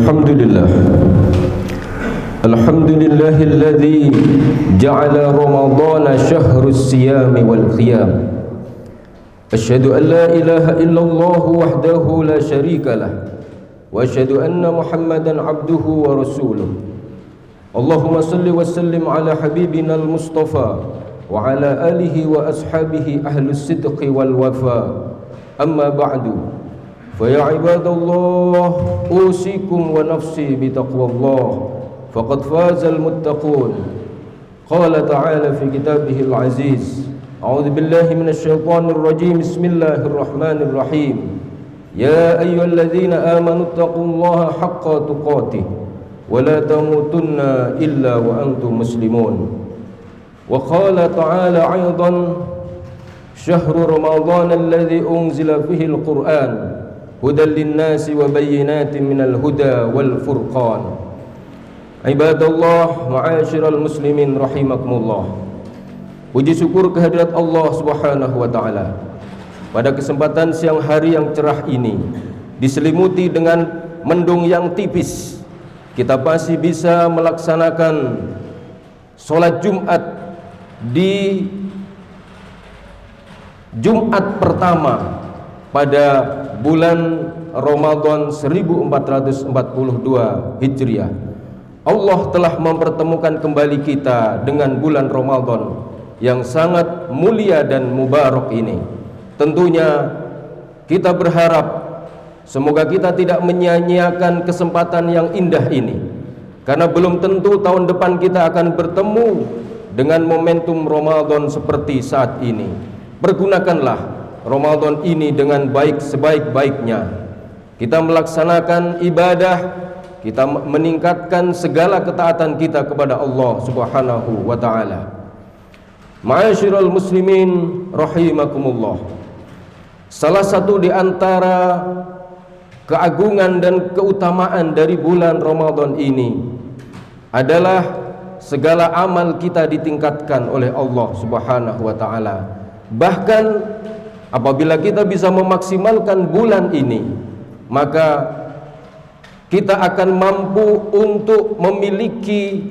Alhamdulillah. Alhamdulillah alladhi ja'ala Ramadhana syahrus siyami wal qiyam. Asyhadu an la ilaha illallah wahdahu la syarika lah wa asyhadu anna Muhammadan abduhu wa rasuluh. Allahumma salli wa sallim ala habibina al-Mustafa wa ala alihi wa ashabihi ahlus sidqi wal wafa. Amma ba'du. Fa ya ibadallah, usikum wa nafsi bi taqwallah. Faqad fazal muttaqun. Qala ta'ala fi kitabihil aziz. A'udzu billahi minasy syaithanir rajim. Bismillahirrahmanirrahim. Ya ayyuhalladzina amanu taqullaha haqqa tuqatih wa la tamutunna illa wa antum muslimun. Wa qala ta'ala 'aidan syahru ramadhan alladzi unzila fihi al-Qur'an hudan lin-nasi wa bayyinatin minal huda wal furqan. Ibadallah, ma'asyiral muslimin rahimakumullah. Puji syukur kehadirat Allah Subhanahu wa taala. Pada kesempatan siang hari yang cerah ini, diselimuti dengan mendung yang tipis, kita masih bisa melaksanakan sholat Jumat di Jumat pertama pada bulan Ramadan 1442 Hijriah. Allah telah mempertemukan kembali kita dengan bulan Ramadan yang sangat mulia dan mubarak ini. Tentunya kita berharap semoga kita tidak menyia-nyiakan kesempatan yang indah ini, karena belum tentu tahun depan kita akan bertemu dengan momentum Ramadan seperti saat ini. Pergunakanlah Ramadan ini dengan baik sebaik-baiknya. Kita melaksanakan ibadah, kita meningkatkan segala ketaatan kita kepada Allah Subhanahu wa taala. Ma'asyiral muslimin rahimakumullah. Salah satu di antara keagungan dan keutamaan dari bulan Ramadan ini adalah segala amal kita ditingkatkan oleh Allah Subhanahu wa taala. Bahkan apabila kita bisa memaksimalkan bulan ini, maka kita akan mampu untuk memiliki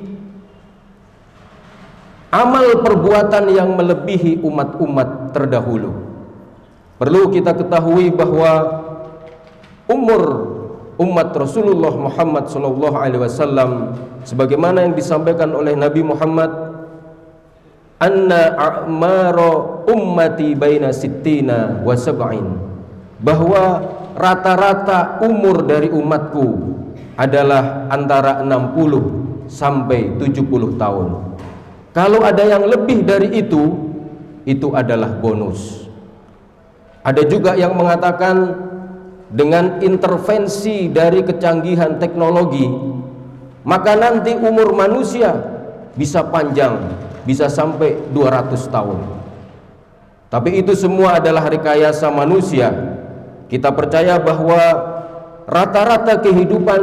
amal perbuatan yang melebihi umat-umat terdahulu. Perlu kita ketahui bahwa umur umat Rasulullah Muhammad SAW, sebagaimana yang disampaikan oleh Nabi Muhammad, anna a'mara ummati baina sittina wa sab'in, bahwa rata-rata umur dari umatku adalah antara 60 sampai 70 tahun. Kalau ada yang lebih dari itu adalah bonus. Ada juga yang mengatakan dengan intervensi dari kecanggihan teknologi, maka nanti umur manusia bisa panjang, bisa sampai 200 tahun. Tapi itu semua adalah rekayasa manusia. Kita percaya bahwa rata-rata kehidupan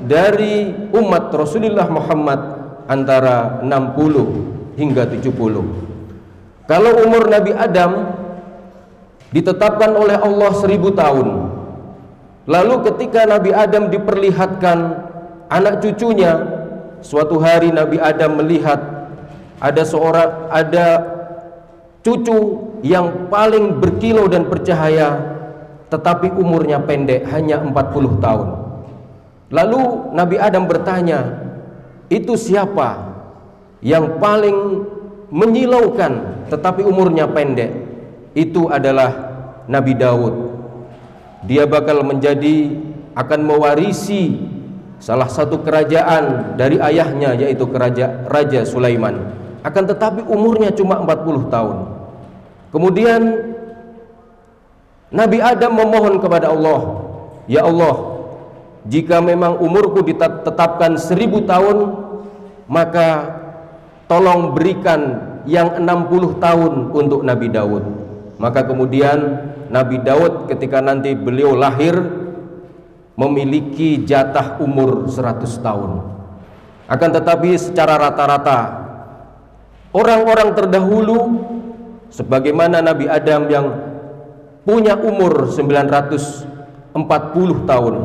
dari umat Rasulullah Muhammad antara 60 hingga 70. Kalau umur Nabi Adam ditetapkan oleh Allah 1000 tahun, lalu ketika Nabi Adam diperlihatkan anak cucunya, suatu hari Nabi Adam melihat ada cucu yang paling berkilau dan bercahaya, tetapi umurnya pendek, hanya 40 tahun. Lalu Nabi Adam bertanya, itu siapa yang paling menyilaukan tetapi umurnya pendek? Itu adalah Nabi Daud. Dia bakal akan mewarisi salah satu kerajaan dari ayahnya, yaitu Raja Sulaiman. Akan tetapi umurnya cuma 40 tahun. Kemudian Nabi Adam memohon kepada Allah, ya Allah, jika memang umurku ditetapkan 1000 tahun, maka tolong berikan yang 60 tahun untuk Nabi Daud. Maka kemudian Nabi Daud ketika nanti beliau lahir memiliki jatah umur 100 tahun. Akan tetapi secara rata-rata orang-orang terdahulu sebagaimana Nabi Adam yang punya umur 940 tahun,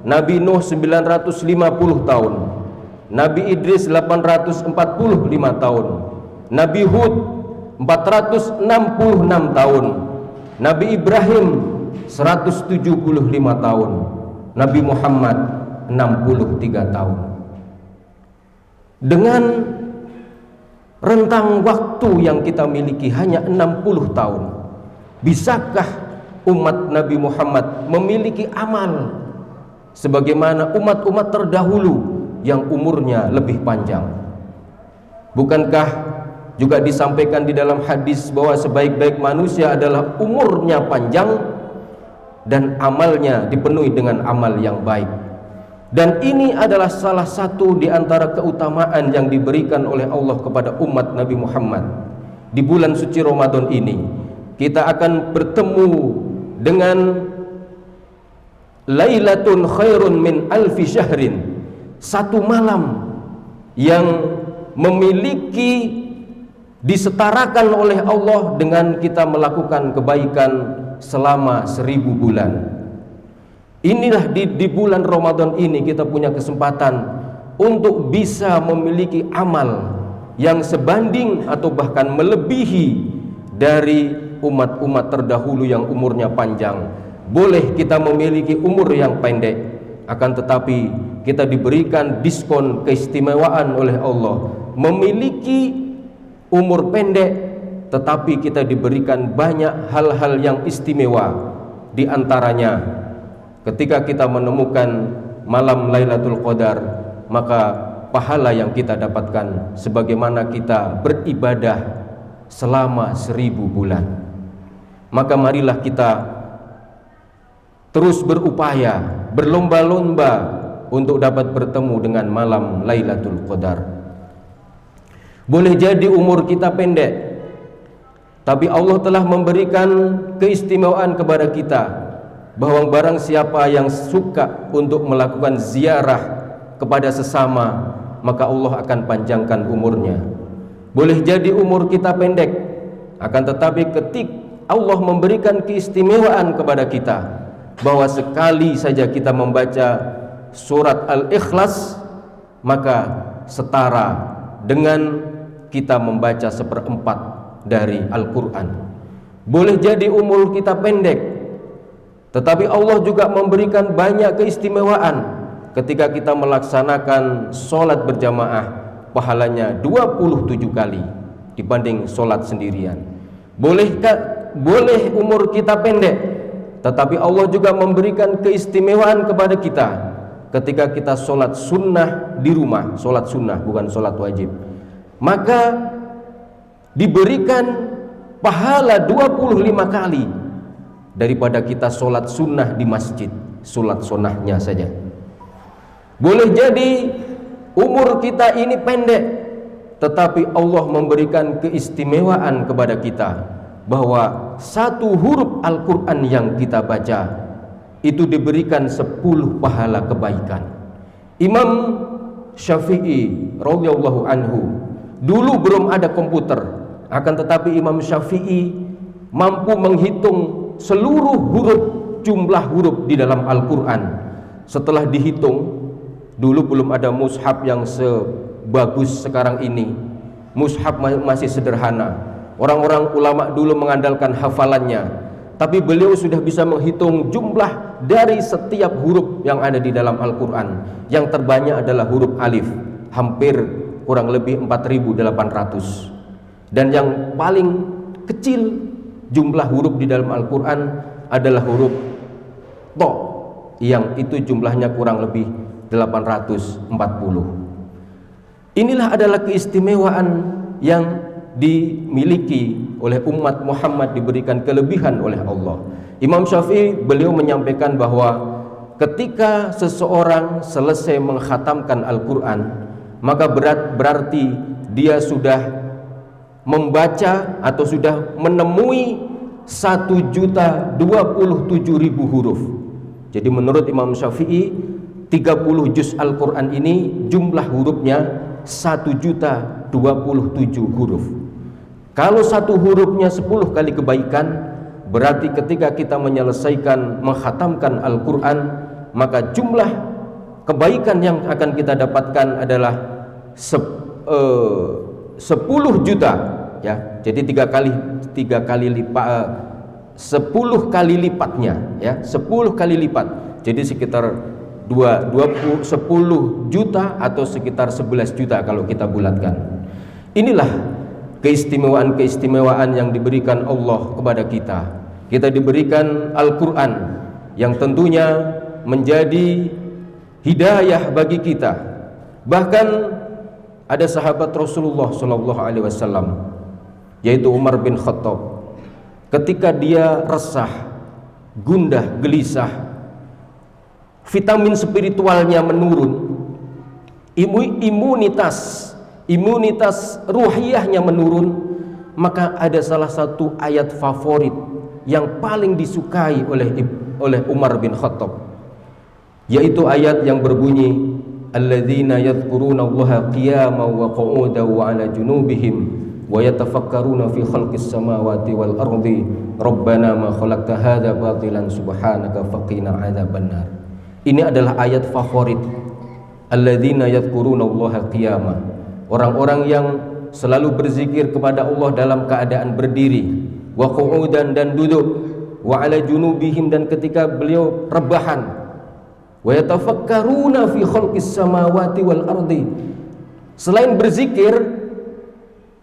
Nabi Nuh 950 tahun, Nabi Idris 845 tahun, Nabi Hud 466 tahun, Nabi Ibrahim 175 tahun, Nabi Muhammad 63 tahun. Dengan rentang waktu yang kita miliki hanya 60 tahun, bisakah umat Nabi Muhammad memiliki amal sebagaimana umat-umat terdahulu yang umurnya lebih panjang? Bukankah juga disampaikan di dalam hadis bahwa sebaik-baik manusia adalah umurnya panjang dan amalnya dipenuhi dengan amal yang baik? Dan ini adalah salah satu di antara keutamaan yang diberikan oleh Allah kepada umat Nabi Muhammad. Di bulan suci Ramadan ini kita akan bertemu dengan Lailatun khairun min alfi syahrin, satu malam yang memiliki disetarakan oleh Allah dengan kita melakukan kebaikan selama 1000 bulan. Inilah di bulan Ramadan ini kita punya kesempatan untuk bisa memiliki amal yang sebanding atau bahkan melebihi dari umat-umat terdahulu yang umurnya panjang. Boleh kita memiliki umur yang pendek, akan tetapi kita diberikan diskon keistimewaan oleh Allah. Memiliki umur pendek tetapi kita diberikan banyak hal-hal yang istimewa. Di antaranya ketika kita menemukan malam Lailatul Qadar, maka pahala yang kita dapatkan sebagaimana kita beribadah selama 1000 bulan. Maka marilah kita terus berupaya, berlomba-lomba untuk dapat bertemu dengan malam Lailatul Qadar. Boleh jadi umur kita pendek, tapi Allah telah memberikan keistimewaan kepada kita bahwa barang siapa yang suka untuk melakukan ziarah kepada sesama, maka Allah akan panjangkan umurnya. Boleh jadi umur kita pendek, akan tetapi ketika Allah memberikan keistimewaan kepada kita bahwa sekali saja kita membaca surat Al-Ikhlas, maka setara dengan kita membaca 1/4 dari Al-Quran. Boleh jadi umur kita pendek, tetapi Allah juga memberikan banyak keistimewaan ketika kita melaksanakan sholat berjamaah, pahalanya 27 kali dibanding sholat sendirian. Boleh umur kita pendek, tetapi Allah juga memberikan keistimewaan kepada kita ketika kita sholat sunnah di rumah, sholat sunnah bukan sholat wajib, maka diberikan pahala 25 kali daripada kita sholat sunnah di masjid, sholat sunnahnya saja. Boleh jadi umur kita ini pendek, tetapi Allah memberikan keistimewaan kepada kita bahwa satu huruf Al-Quran yang kita baca itu diberikan 10 pahala kebaikan. Imam Syafi'i radhiyallahu anhu, dulu belum ada komputer, akan tetapi Imam Syafi'i mampu menghitung seluruh jumlah huruf di dalam Al-Quran. Setelah dihitung, dulu belum ada mushaf yang sebagus sekarang ini. Mushaf masih sederhana. Orang-orang ulama dulu mengandalkan hafalannya, tapi beliau sudah bisa menghitung jumlah dari setiap huruf yang ada di dalam Al-Quran. Yang terbanyak adalah huruf alif, hampir kurang lebih 4.800. Dan yang paling kecil jumlah huruf di dalam Al-Quran adalah huruf to, yang itu jumlahnya kurang lebih 840. Inilah adalah keistimewaan yang dimiliki oleh umat Muhammad, diberikan kelebihan oleh Allah. Imam Syafi'i beliau menyampaikan bahwa ketika seseorang selesai mengkhatamkan Al-Quran, maka berarti dia sudah membaca atau sudah menemui 1.027.000 huruf. Jadi menurut Imam Syafi'i, 30 juz Al-Quran ini jumlah hurufnya 1.027.000 huruf. Kalau satu hurufnya 10 kali kebaikan, berarti ketika kita menyelesaikan mengkhatamkan Al-Quran, maka jumlah kebaikan yang akan kita dapatkan adalah 10 juta, ya. Jadi 10 kali lipatnya, ya, 10 kali lipat. Jadi sekitar 10 juta atau sekitar 11 juta kalau kita bulatkan. Inilah keistimewaan yang diberikan Allah kepada kita. Kita diberikan Al-Quran yang tentunya menjadi hidayah bagi kita. Bahkan ada sahabat Rasulullah SAW, yaitu Umar bin Khattab. Ketika dia resah, gundah, gelisah, vitamin spiritualnya menurun, imunitas ruhiyahnya menurun, maka ada salah satu ayat favorit yang paling disukai oleh Umar bin Khattab, yaitu ayat yang berbunyi, alladzina yadhkurunallaha qiyaman wa qu'udan wa 'ala junubihim wa yatafakkaruna fi khalqis samawati wal ardi rabbana ma khalaqta hadza batilan subhanaka faqina 'adzabannar. Ini adalah ayat favorit, alladzina yadhkurunallaha qiyaman, orang-orang yang selalu berzikir kepada Allah dalam keadaan berdiri, wa qu'udan, dan duduk, wa 'ala junubihim, dan ketika beliau rebahan, wa yatafakkaruna fi khalqis samawati wal ardi. Selain berzikir,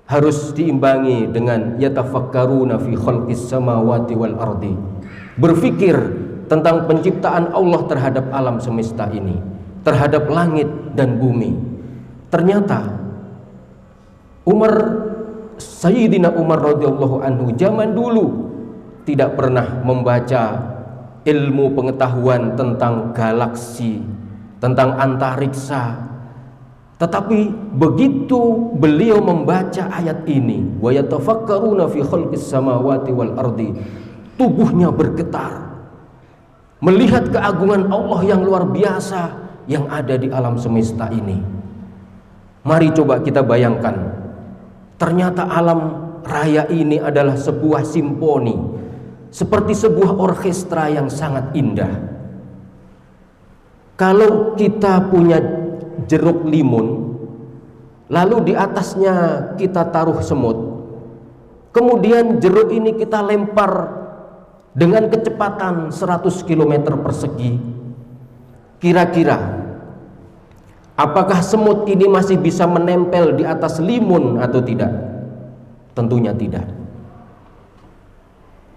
harus diimbangi dengan yatafakkaruna fi khalqis samawati wal ardi, berfikir tentang penciptaan Allah terhadap alam semesta ini, terhadap langit dan bumi. Ternyata Sayyidina Umar radhiyallahu anhu zaman dulu tidak pernah membaca ilmu pengetahuan tentang galaksi, tentang antariksa. Tetapi begitu beliau membaca ayat ini, wa yatafakkaruna fi khalqis samawati wal ardi, tubuhnya bergetar melihat keagungan Allah yang luar biasa yang ada di alam semesta ini. Mari coba kita bayangkan, ternyata alam raya ini adalah sebuah simfoni, seperti sebuah orkestra yang sangat indah. Kalau kita punya jeruk limun, lalu di atasnya kita taruh semut, kemudian jeruk ini kita lempar dengan kecepatan 100 km persegi, kira-kira apakah semut ini masih bisa menempel di atas limun atau tidak? Tentunya tidak.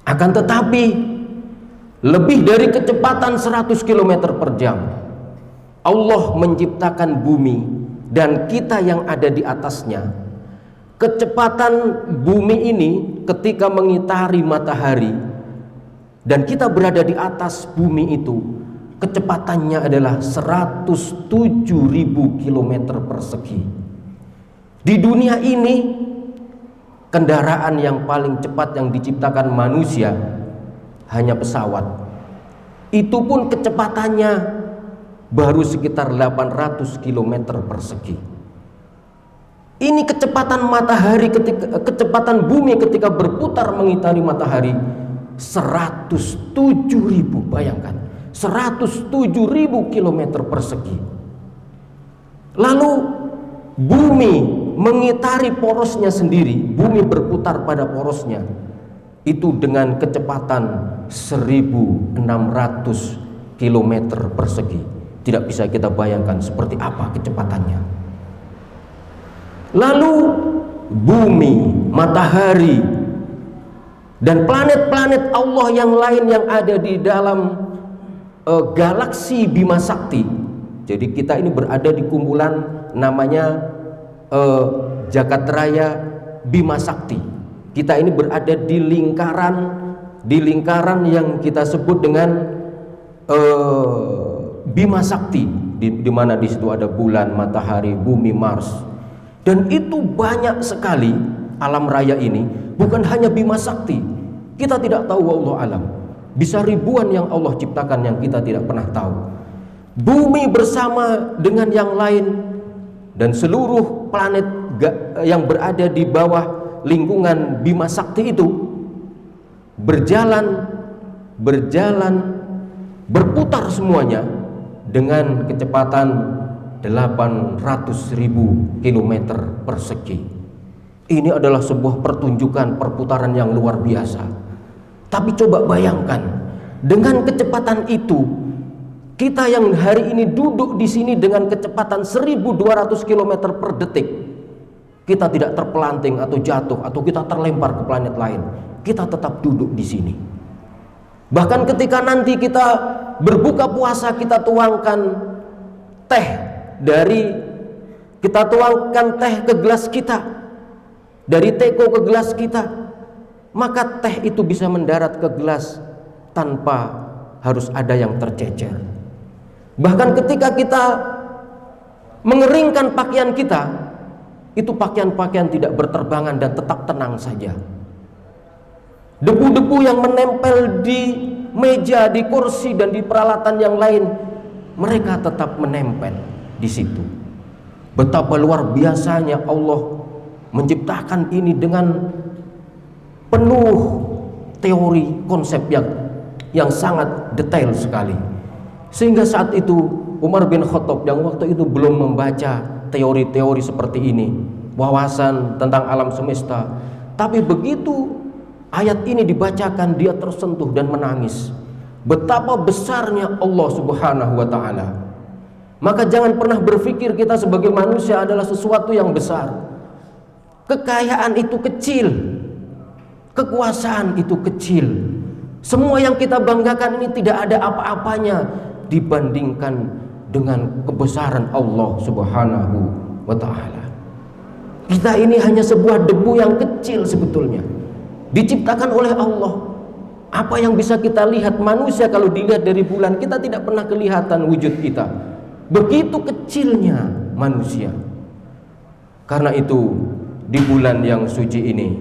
Akan tetapi lebih dari kecepatan 100 km per jam, Allah menciptakan bumi dan kita yang ada di atasnya. Kecepatan bumi ini ketika mengitari matahari dan kita berada di atas bumi itu, kecepatannya adalah 107.000 km persegi. Di dunia ini, kendaraan yang paling cepat yang diciptakan manusia hanya pesawat. Itu pun kecepatannya baru sekitar 800 km persegi. Ini kecepatan matahari kecepatan bumi ketika berputar mengitari matahari 107.000, bayangkan, 107.000 km persegi. Lalu bumi mengitari porosnya sendiri, bumi berputar pada porosnya itu dengan kecepatan 1.600 km persegi. Tidak bisa kita bayangkan seperti apa kecepatannya. Lalu bumi, matahari, dan planet-planet Allah yang lain yang ada di dalam galaksi Bima Sakti. Jadi kita ini berada di kumpulan namanya Jagat Raya Bima Sakti. Kita ini berada di lingkaran yang kita sebut dengan Bima Sakti, di mana di situ ada bulan, matahari, bumi, Mars, dan itu banyak sekali alam raya ini. Bukan hanya Bima Sakti, kita tidak tahu, wallahu alam, bisa ribuan yang Allah ciptakan yang kita tidak pernah tahu. Bumi bersama dengan yang lain dan seluruh planet yang berada di bawah lingkungan Bima Sakti itu berjalan berputar semuanya dengan kecepatan 800.000 km persegi. Ini adalah sebuah pertunjukan perputaran yang luar biasa. Tapi coba bayangkan, dengan kecepatan itu, kita yang hari ini duduk di sini dengan kecepatan 1.200 km per detik, kita tidak terpelanting atau jatuh atau kita terlempar ke planet lain. Kita tetap duduk di sini. Bahkan ketika nanti kita berbuka puasa, kita tuangkan teh ke gelas kita, dari teko ke gelas kita, maka teh itu bisa mendarat ke gelas tanpa harus ada yang tercecer. Bahkan ketika kita mengeringkan pakaian kita, itu pakaian-pakaian tidak berterbangan dan tetap tenang saja. Debu-debu yang menempel di meja, di kursi, dan di peralatan yang lain, mereka tetap menempel di situ. Betapa luar biasanya Allah menciptakan ini dengan penuh teori konsep yang sangat detail sekali. Sehingga saat itu Umar bin Khattab yang waktu itu belum membaca teori-teori seperti ini, wawasan tentang alam semesta, tapi begitu ayat ini dibacakan, dia tersentuh dan menangis. Betapa besarnya Allah Subhanahu wa ta'ala. Maka jangan pernah berpikir kita sebagai manusia adalah sesuatu yang besar. Kekayaan itu kecil, kekuasaan itu kecil. Semua yang kita banggakan ini tidak ada apa-apanya dibandingkan dengan kebesaran Allah Subhanahu wa ta'ala. Kita ini hanya sebuah debu yang kecil sebetulnya, diciptakan oleh Allah. Apa yang bisa kita lihat manusia kalau dilihat dari bulan, kita tidak pernah kelihatan wujud kita. Begitu kecilnya manusia. Karena itu di bulan yang suci ini,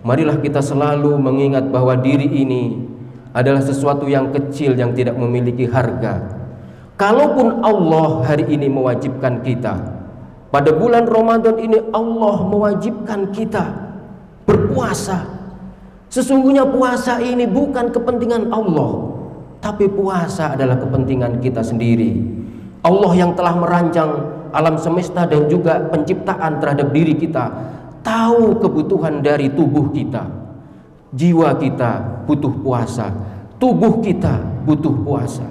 marilah kita selalu mengingat bahwa diri ini adalah sesuatu yang kecil yang tidak memiliki harga. Kalaupun Allah hari ini mewajibkan kita, pada bulan Ramadan ini Allah mewajibkan kita berpuasa. Sesungguhnya puasa ini bukan kepentingan Allah, tapi puasa adalah kepentingan kita sendiri. Allah yang telah merancang alam semesta dan juga penciptaan terhadap diri kita, tahu kebutuhan dari tubuh kita. Jiwa kita butuh puasa, tubuh kita butuh puasa.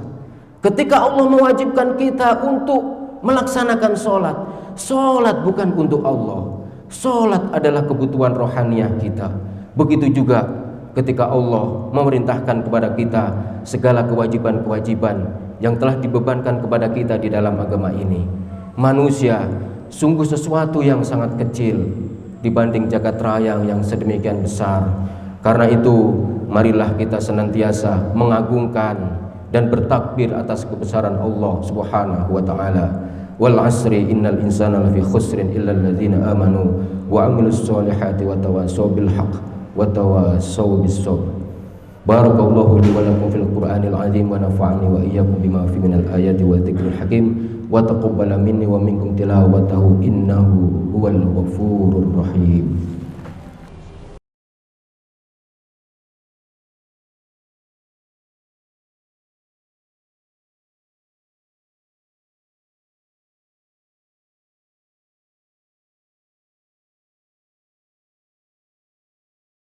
Ketika Allah mewajibkan kita untuk melaksanakan sholat, sholat bukan untuk Allah, sholat adalah kebutuhan rohaniah kita. Begitu juga ketika Allah memerintahkan kepada kita segala kewajiban-kewajiban yang telah dibebankan kepada kita di dalam agama ini. Manusia sungguh sesuatu yang sangat kecil dibanding jagat raya yang sedemikian besar. Karena itu marilah kita senantiasa mengagungkan dan bertakbir atas kebesaran Allah Subhanahu wa ta'ala. Wal asri innal insana lafi khusrin illa alladzina amanu wa amilus solihati wa tawasaw bil haqq wa tawasaw bis sabr. Barakallahu li wa lakum fil Qur'anil azim wa nafa'ani wa iyyakum bima fi minal ayati wa dzikril hakim wa taqabbala minni wa minkum tilawatahu innahu huwal ghafurur rahim.